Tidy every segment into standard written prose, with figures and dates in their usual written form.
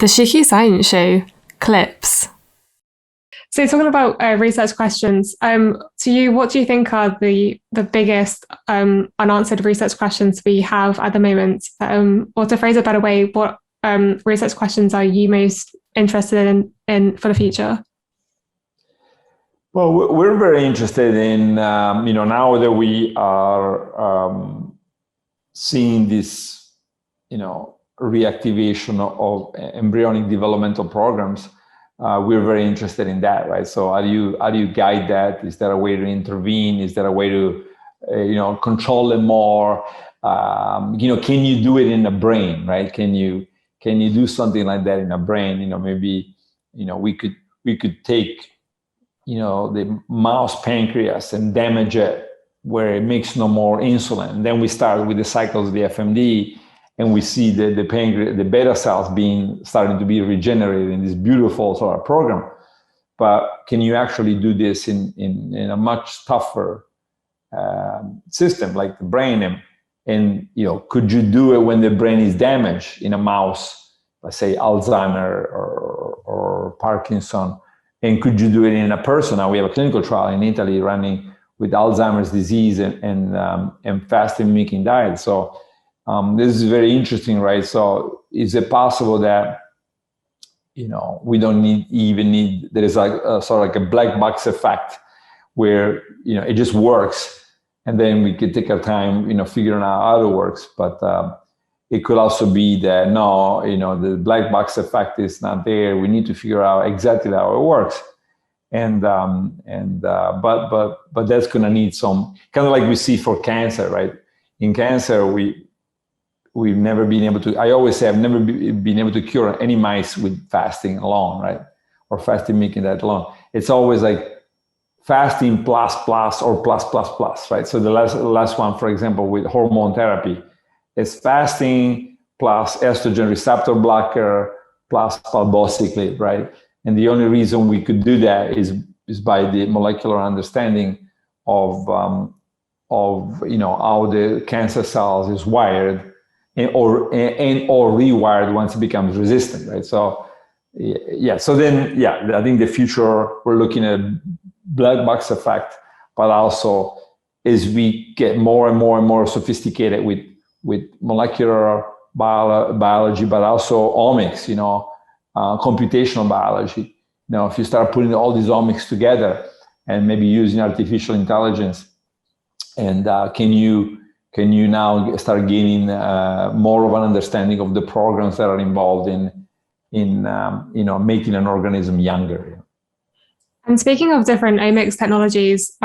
The Shiki Science Show clips. So talking about research questions, to you, what do you think are the biggest unanswered research questions we have at the moment? Or to phrase it a better way, what research questions are you most interested in for the future? Well, we're very interested in, now that we are seeing this, reactivation of embryonic developmental programs. We're very interested in that, right? So how do you guide that? Is there a way to intervene? Is there a way to, control them more? Can you do it in the brain, right? Can you do something like that in a brain? Maybe, we could take, the mouse pancreas and damage it where it makes no more insulin. And then we start with the cycles of the FMD, and we see the pancreas, the beta cells starting to be regenerated in this beautiful sort of program. But can you actually do this in a much tougher system like the brain? And could you do it when the brain is damaged in a mouse, let's say Alzheimer or Parkinson? And could you do it in a person? Now we have a clinical trial in Italy running with Alzheimer's disease and fasting mimicking diet. So this is very interesting, right? So is it possible that, we don't need, there is like sort of like a black box effect where, it just works, and then we could take our time, figuring out how it works. But it could also be that, no, the black box effect is not there. We need to figure out exactly how it works. But that's going to need some, kind of like we see for cancer, right? In cancer, we've never been able to, I always say I've never been able to cure any mice with fasting alone, right? Or fasting mimicking that alone. It's always like fasting plus or plus, right? So the last one, for example, with hormone therapy, is fasting plus estrogen receptor blocker plus palbociclip, right? And the only reason we could do that is by the molecular understanding of how the cancer cells is wired or rewired once it becomes resistant, right? So so then I think the future, we're looking at black box effect, but also as we get more and more sophisticated with molecular biology, but also omics, computational biology. If you start putting all these omics together and maybe using artificial intelligence, and can you now start gaining more of an understanding of the programs that are involved in making an organism younger. And speaking of different omics technologies,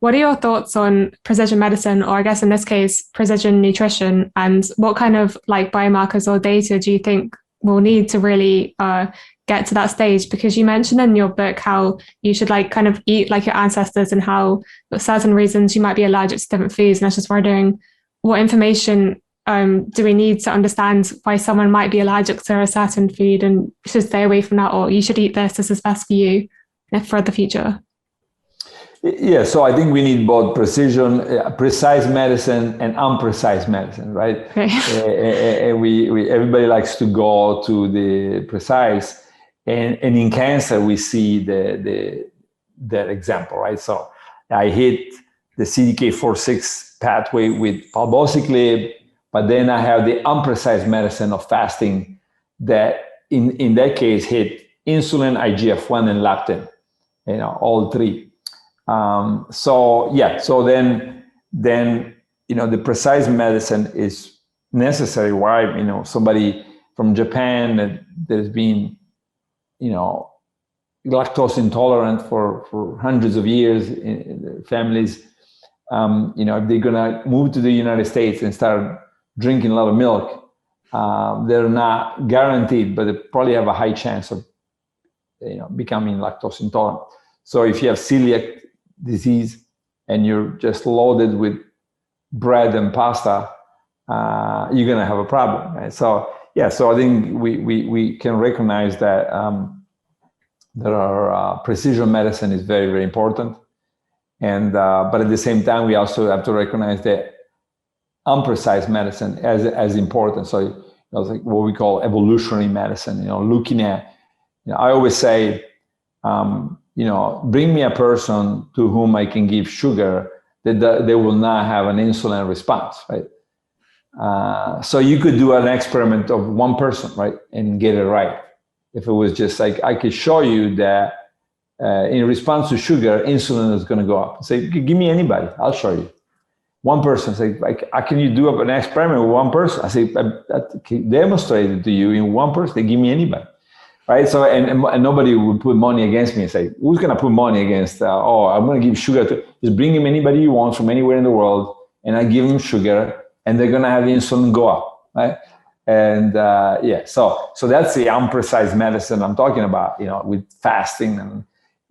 what are your thoughts on precision medicine, or I guess in this case, precision nutrition, and what kind of biomarkers or data do you think we'll need to really get to that stage? Because you mentioned in your book how you should kind of eat like your ancestors, and how for certain reasons you might be allergic to different foods. And I was just wondering, what information do we need to understand why someone might be allergic to a certain food and should stay away from that, or you should eat this is best for you for the future? Yeah, so I think we need both precise medicine and unprecise medicine, right? Okay. Everybody likes to go to the precise, and in cancer we see that example, right? So I hit the CDK4/6 pathway with palbociclib, but then I have the unprecise medicine of fasting that in that case hit insulin, IGF-1, and leptin, all three. So then the precise medicine is necessary. Why? Somebody from Japan that has been, lactose intolerant for hundreds of years, families, if they're gonna move to the United States and start drinking a lot of milk, they're not guaranteed, but they probably have a high chance of, becoming lactose intolerant. So if you have celiac disease and you're just loaded with bread and pasta, you're gonna have a problem, right? So I think we can recognize that there are precision medicine is very, very important, and but at the same time we also have to recognize that unprecise medicine as important. So like what we call evolutionary medicine. Looking at, I always say, bring me a person to whom I can give sugar that they will not have an insulin response, right? So you could do an experiment of one person, right, and get it right. If it was just like, I could show you that in response to sugar, insulin is going to go up. Say, give me anybody, I'll show you. One person, say, like, can you do an experiment with one person? I say, I demonstrate it to you in one person. They give me anybody, right? So, and nobody would put money against me and say, who's going to put money against? I'm going to give sugar to. Just bring him anybody you want from anywhere in the world, and I give them sugar, and they're going to have insulin go up, right? And so that's the imprecise medicine I'm talking about, with fasting. And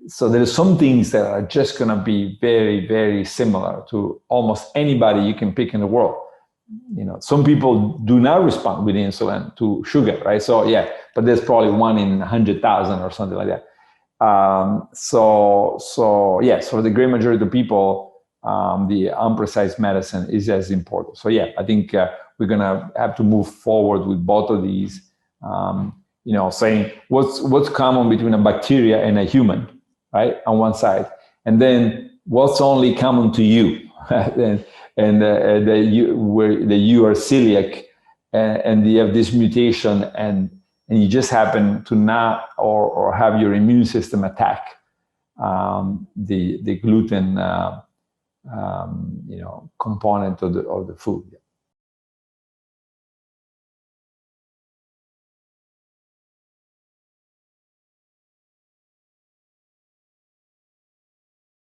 so there's some things that are just going to be very, very similar to almost anybody you can pick in the world. Some people do not respond with insulin to sugar, right? So but there's probably 1 in 100,000 or something like that. So for the great majority of people, the imprecise medicine is as important. So I think we're gonna have to move forward with both of these. Saying what's common between a bacteria and a human, right, on one side, and then what's only common to you, and that you are celiac, and you have this mutation, and you just happen to not or have your immune system attack the gluten component of the food.